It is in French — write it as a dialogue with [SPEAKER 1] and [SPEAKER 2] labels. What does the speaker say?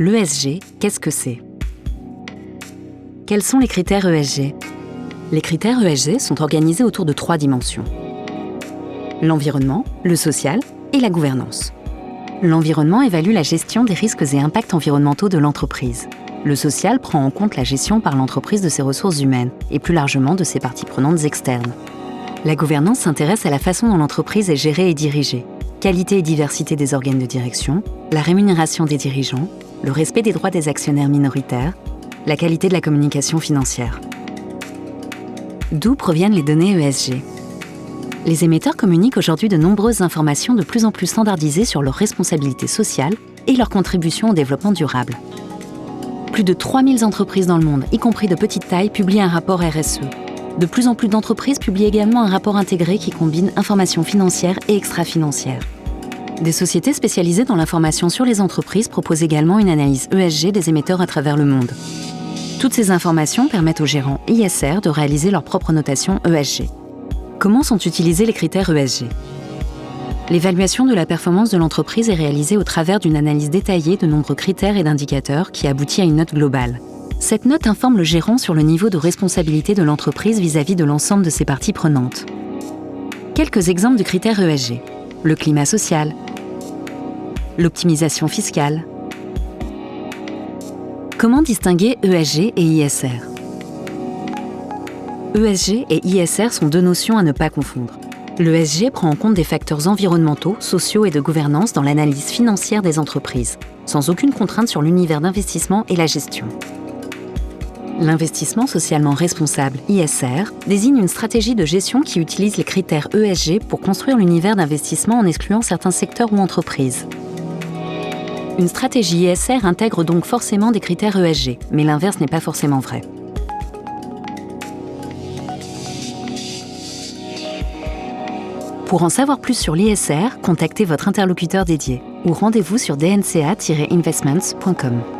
[SPEAKER 1] L'ESG, qu'est-ce que c'est ? Quels sont les critères ESG ? Les critères ESG sont organisés autour de 3 dimensions. L'environnement, le social et la gouvernance. L'environnement évalue la gestion des risques et impacts environnementaux de l'entreprise. Le social prend en compte la gestion par l'entreprise de ses ressources humaines et plus largement de ses parties prenantes externes. La gouvernance s'intéresse à la façon dont l'entreprise est gérée et dirigée. Qualité et diversité des organes de direction, la rémunération des dirigeants, le respect des droits des actionnaires minoritaires, la qualité de la communication financière. D'où proviennent les données ESG ? Les émetteurs communiquent aujourd'hui de nombreuses informations de plus en plus standardisées sur leur responsabilité sociale et leur contribution au développement durable. Plus de 3000 entreprises dans le monde, y compris de petite taille, publient un rapport RSE. De plus en plus d'entreprises publient également un rapport intégré qui combine informations financières et extra-financières. Des sociétés spécialisées dans l'information sur les entreprises proposent également une analyse ESG des émetteurs à travers le monde. Toutes ces informations permettent aux gérants ISR de réaliser leur propre notation ESG. Comment sont utilisés les critères ESG ? L'évaluation de la performance de l'entreprise est réalisée au travers d'une analyse détaillée de nombreux critères et d'indicateurs qui aboutit à une note globale. Cette note informe le gérant sur le niveau de responsabilité de l'entreprise vis-à-vis de l'ensemble de ses parties prenantes. Quelques exemples de critères ESG. Le climat social, l'optimisation fiscale. Comment distinguer ESG et ISR ? ESG et ISR sont 2 notions à ne pas confondre. L'ESG prend en compte des facteurs environnementaux, sociaux et de gouvernance dans l'analyse financière des entreprises, sans aucune contrainte sur l'univers d'investissement et la gestion. L'investissement socialement responsable, ISR, désigne une stratégie de gestion qui utilise les critères ESG pour construire l'univers d'investissement en excluant certains secteurs ou entreprises. Une stratégie ISR intègre donc forcément des critères ESG, mais l'inverse n'est pas forcément vrai. Pour en savoir plus sur l'ISR, contactez votre interlocuteur dédié ou rendez-vous sur dnca-investments.com.